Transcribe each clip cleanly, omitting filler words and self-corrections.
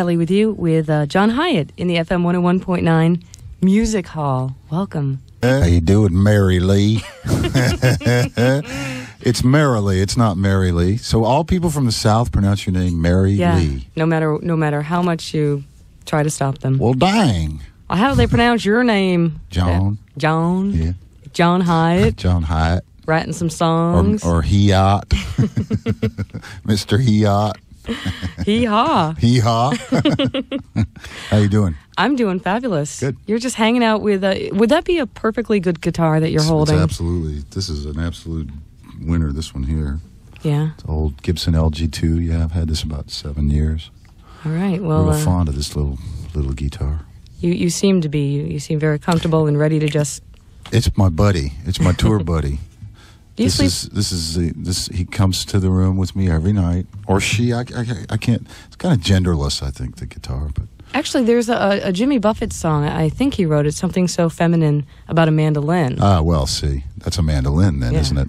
Kelly with you with John Hiatt in the FM 101.9 Music Hall. Welcome. How you doing, MERILEE? It's MERILEE. It's not MERILEE. So all people from the South pronounce your name MERILEE. Yeah, no matter how much you try to stop them. Well, dang. How do they pronounce your name? John. John? Yeah. John Hiatt? John Hiatt. Writing some songs? Or Hiatt. Mr. Hiatt. Hee-haw. Hee-haw. How you doing? I'm doing fabulous. Good. You're just hanging out with would that be a perfectly good guitar that you're holding? It's absolutely. This is an absolute winner, this one here. Yeah. It's an old Gibson LG2. Yeah, I've had this about 7 years. All right. Well, I'm real fond of this little guitar. You seem to be. You seem very comfortable and ready to just... It's my buddy. It's my tour buddy. Do you sleep? He comes to the room with me every night, or she. I can't. It's kind of genderless, I think, the guitar. But actually, there's a Jimmy Buffett song. I think he wrote it. Something so feminine about a mandolin. Ah, well, see, that's a mandolin then, isn't it?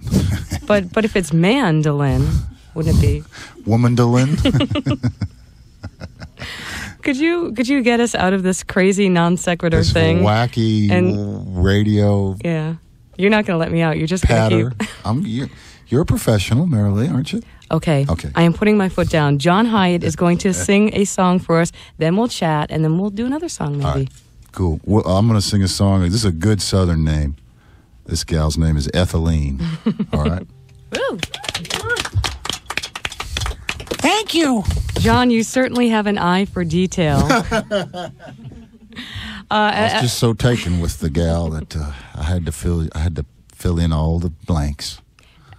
but if it's mandolin, wouldn't it be womandolin? Could you get us out of this crazy non sequitur this thing? Wacky and radio. Yeah. You're not going to let me out. You're just going to keep... You're a professional, MERILEE, aren't you? Okay. I am putting my foot down. John Hiatt is going to sing a song for us. Then we'll chat, and then we'll do another song, maybe. All right. Cool. Well, I'm going to sing a song. This is a good Southern name. This gal's name is Ethelene. All right? Woo! Thank you. John, you certainly have an eye for detail. I was just so taken with the gal that I had to fill in all the blanks.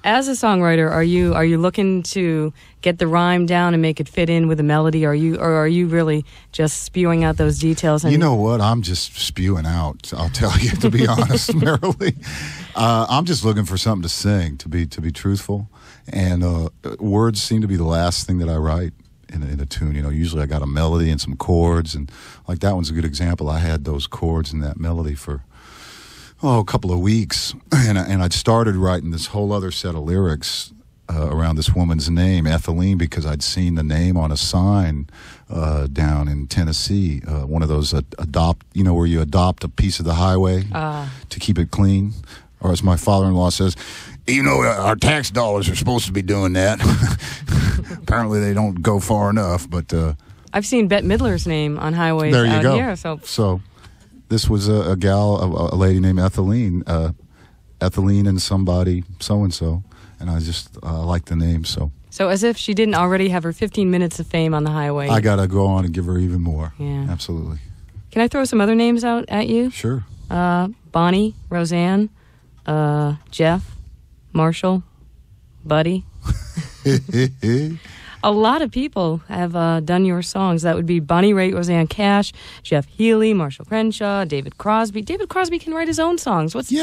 As a songwriter, are you looking to get the rhyme down and make it fit in with the melody? Or are you really just spewing out those details? You know what? I'm just spewing out. I'll tell you, to be honest, MERILEE. I'm just looking for something to sing. To be truthful, and words seem to be the last thing that I write in a tune. You know, usually I got a melody and some chords, and like that one's a good example. I had those chords and that melody for a couple of weeks, and I'd started writing this whole other set of lyrics around this woman's name, Ethelene, because I'd seen the name on a sign down in Tennessee, one of those where you adopt a piece of the highway to keep it clean, or as my father-in-law says, our tax dollars are supposed to be doing that. Apparently they don't go far enough, but I've seen Bette Midler's name on highways there you out go. Here. So this was a gal, a lady named Ethelene, Ethelene and somebody so-and-so, and I just like the name. So as if she didn't already have her 15 minutes of fame on the highway. I got to go on and give her even more. Yeah. Absolutely. Can I throw some other names out at you? Sure. Bonnie, Roseanne, Jeff, Marshall, Buddy. A lot of people have done your songs. That would be Bonnie Raitt, Roseanne Cash, Jeff Healey, Marshall Crenshaw, David Crosby. David Crosby can write his own songs. What's And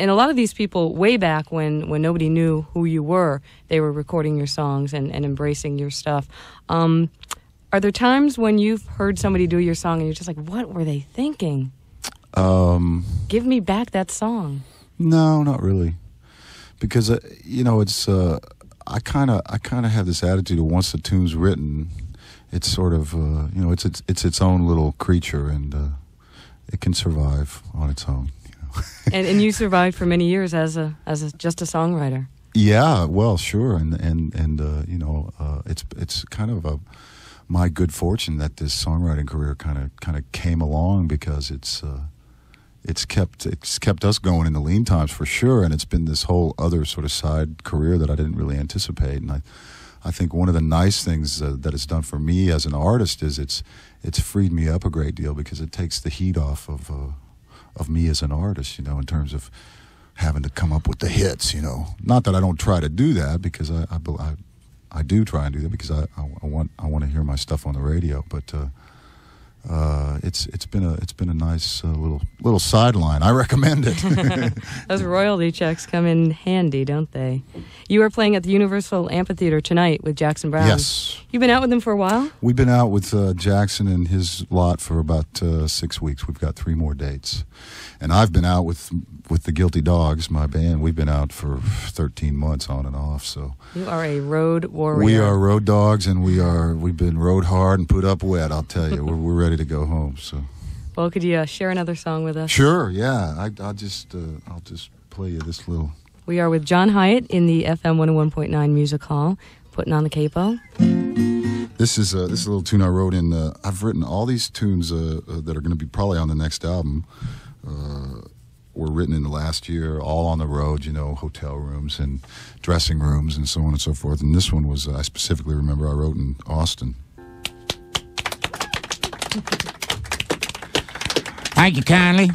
a lot of these people, way back when nobody knew who you were, they were recording your songs and embracing your stuff. Are there times when you've heard somebody do your song and you're just like, what were they thinking? Give me back that song. No, not really, because it's I kind of have this attitude that once the tune's written, it's sort of it's its own little creature, and it can survive on its own. and you survived for many years as just a songwriter. Yeah, well, sure, and it's kind of my good fortune that this songwriting career kind of came along, because it's kept us going in the lean times for sure, and it's been this whole other sort of side career that I didn't really anticipate. And I think one of the nice things that it's done for me as an artist is it's freed me up a great deal, because it takes the heat off of me as an artist, in terms of having to come up with the hits. Not that I don't try to do that, because I do try and do that, because I want to hear my stuff on the radio, but it's been a nice little sideline. I recommend it. Those royalty checks come in handy, don't they? You are playing at the Universal Amphitheater tonight with Jackson Browne. Yes. You've been out with him for a while? We've been out with Jackson and his lot for about 6 weeks. We've got 3 more dates. And I've been out with the Guilty Dogs, my band. We've been out for 13 months on and off. So you are a road warrior. We are road dogs, and we've been rode hard and put up wet, I'll tell you. We're ready to go home. So. Well, could you share another song with us? Sure, yeah. I'll just play you this little. We are with John Hiatt in the FM 101.9 Music Hall, putting on the capo. This is a little tune I wrote in. I've written all these tunes that are going to be probably on the next album. Were written in the last year, all on the road, hotel rooms and dressing rooms and so on and so forth. And this one was, I specifically remember I wrote in Austin. Thank you kindly.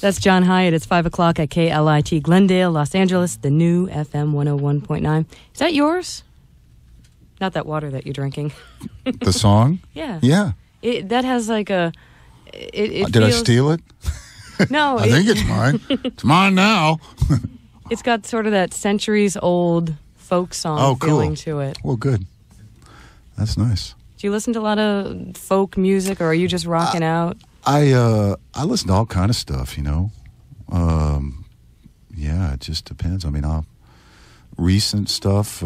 That's John Hiatt. It's 5 o'clock at KLIT Glendale, Los Angeles, the new FM 101.9. Is that yours? Not that water that you're drinking. The song? Yeah. Yeah. That has like a... It Did I feels, steal it? No. I think it's mine. It's mine now. It's got sort of that centuries-old folk song feeling to it. Well, good. That's nice. Do you listen to a lot of folk music, or are you just rocking out? I listen to all kind of stuff, Yeah, it just depends. I mean, recent stuff,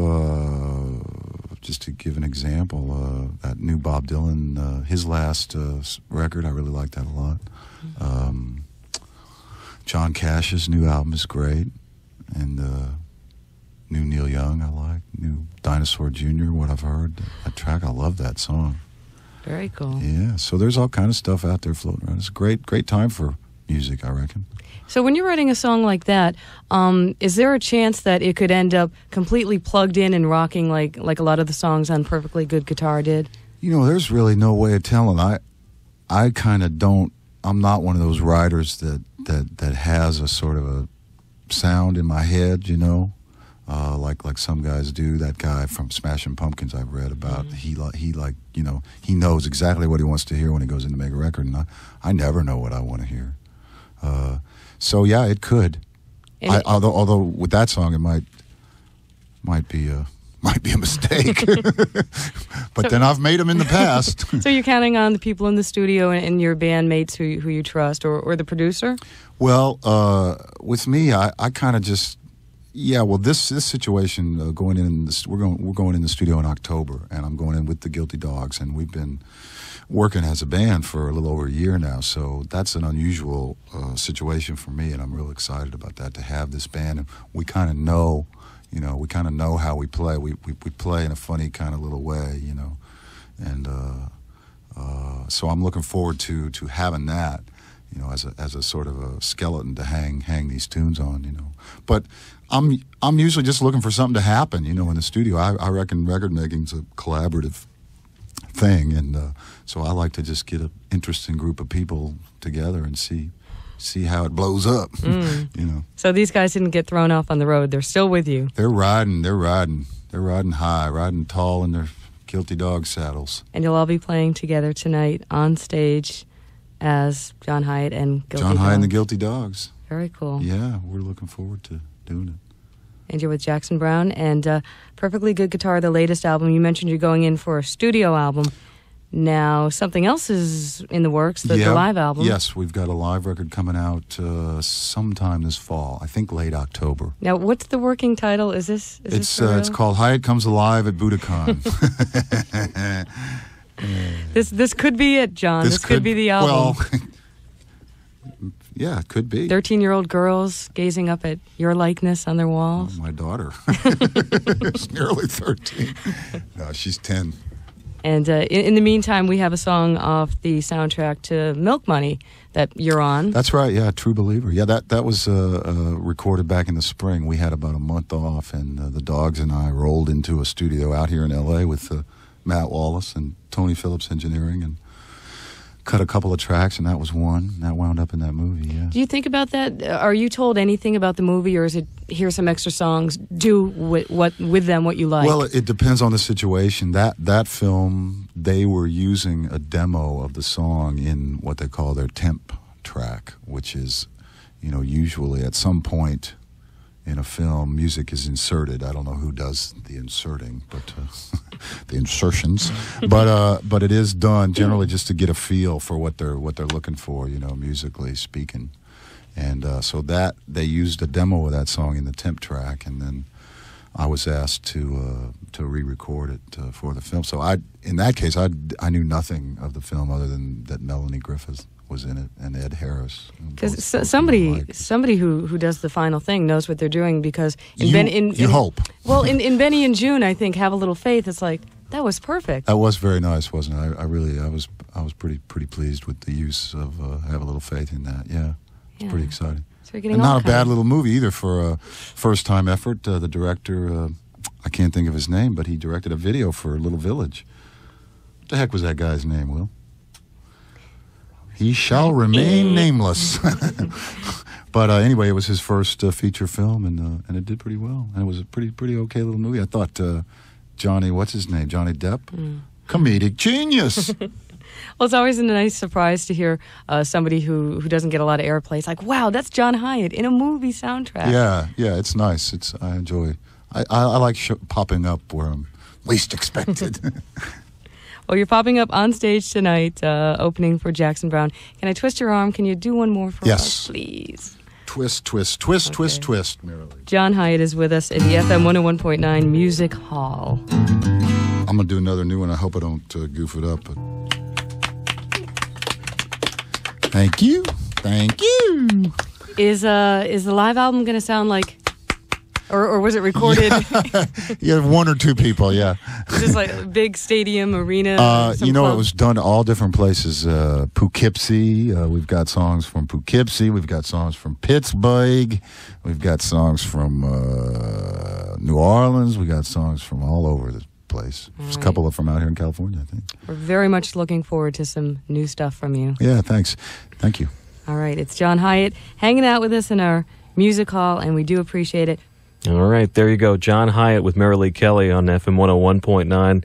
just to give an example, that new Bob Dylan, his last record, I really like that a lot. John Cash's new album is great, and new Neil Young I like, new Dinosaur Jr., what I've heard, that track, I love that song. Very cool. Yeah, so there's all kind of stuff out there floating around. It's a great time for music, I reckon. So when you're writing a song like that, is there a chance that it could end up completely plugged in and rocking like a lot of the songs on Perfectly Good Guitar did? There's really no way of telling. I kind of don't. I'm not one of those writers that has a sort of a sound in my head, like some guys do. That guy from Smashing Pumpkins I've read about. Mm-hmm. He knows exactly what he wants to hear when he goes in to make a record, and I never know what I want to hear. So yeah, it could. Although with that song, it might be a mistake. But then I've made them in the past. So you're counting on the people in the studio and your bandmates who you trust, or the producer? Well, with me, I kind of just. Yeah, well, this situation going in, we're going in the studio in October, and I'm going in with the Guilty Dogs, and we've been working as a band for a little over a year now, so that's an unusual situation for me, and I'm real excited about that, to have this band. And we kind of know, how we play. We play in a funny kind of little way, and so I'm looking forward to having that, as a sort of a skeleton to hang these tunes on, But I'm usually just looking for something to happen, in the studio. I reckon record making's a collaborative thing, and so I like to just get an interesting group of people together and see how it blows up. So these guys didn't get thrown off on the road. They're still with you. They're riding high, riding tall in their Guilty Dog saddles. And you'll all be playing together tonight on stage as John Hiatt and Guilty Dogs. John Hiatt and the Guilty Dogs. Very cool. Yeah, we're looking forward to doing it. And you're with Jackson Browne and Perfectly Good Guitar, the latest album. You mentioned you're going in for a studio album. Now, something else is in the works, the live album. Yes, we've got a live record coming out sometime this fall. I think late October. Now, what's the working title? It's called Hiatt Comes Alive at Budokan. This could be it, John. This could be the album. Well, yeah, it could be. 13-year-old girls gazing up at your likeness on their walls. Oh, my daughter. She's nearly 13. No, she's 10. And in the meantime, we have a song off the soundtrack to Milk Money that you're on. That's right, yeah, True Believer. Yeah, that was recorded back in the spring. We had about a month off, and the Dogs and I rolled into a studio out here in L.A. with Matt Wallace and Tony Phillips Engineering, and cut a couple of tracks, and that was one. That wound up in that movie, yeah. Do you think about that? Are you told anything about the movie, or is it here's some extra songs, do with them what you like? Well, it depends on the situation. That film, they were using a demo of the song in what they call their temp track, which is, usually at some point in a film, music is inserted. I don't know who does the inserting, but the insertions. But it is done generally just to get a feel for what they're looking for, musically speaking. And so that they used a demo of that song in the temp track, and then I was asked to re-record it for the film. So in that case, I knew nothing of the film other than that Melanie Griffith was in it and Ed Harris. Because somebody who does the final thing knows what they're doing. Because you hope. Well, in Benny and June, I think Have a Little Faith. It's like that was perfect. That was very nice, wasn't it? I was pretty pleased with the use of Have a Little Faith in that. Yeah. It's pretty exciting. So and not a bad little movie either for a first-time effort. The director, I can't think of his name, but he directed a video for Little Village. What the heck was that guy's name, Will? He shall remain nameless. But anyway, it was his first feature film, and it did pretty well. And it was a pretty okay little movie. I thought Johnny, what's his name? Johnny Depp? Comedic genius. Well, it's always a nice surprise to hear somebody who doesn't get a lot of airplay. It's like, wow, that's John Hiatt in a movie soundtrack. Yeah, it's nice. I enjoy. I like popping up where I'm least expected. Well, you're popping up on stage tonight, opening for Jackson Browne. Can I twist your arm? Can you do one more for us, please? Twist, twist, twist, okay. twist, MERILEE. John Hiatt is with us at the FM 101.9 Music Hall. I'm going to do another new one. I hope I don't goof it up, but... Thank you. Is the live album going to sound like, or was it recorded? Yeah, one or two people. Yeah, just like a big stadium arena. It was done all different places. Poughkeepsie. We've got songs from Poughkeepsie. We've got songs from Pittsburgh. We've got songs from New Orleans. We got songs from all over the place. There's a couple of from out here in California, I think. We're very much looking forward to some new stuff from you. Yeah, thanks. Thank you. All right, it's John Hiatt hanging out with us in our music hall, and we do appreciate it. All right, there you go. John Hiatt with MERILEE Kelly on FM 101.9.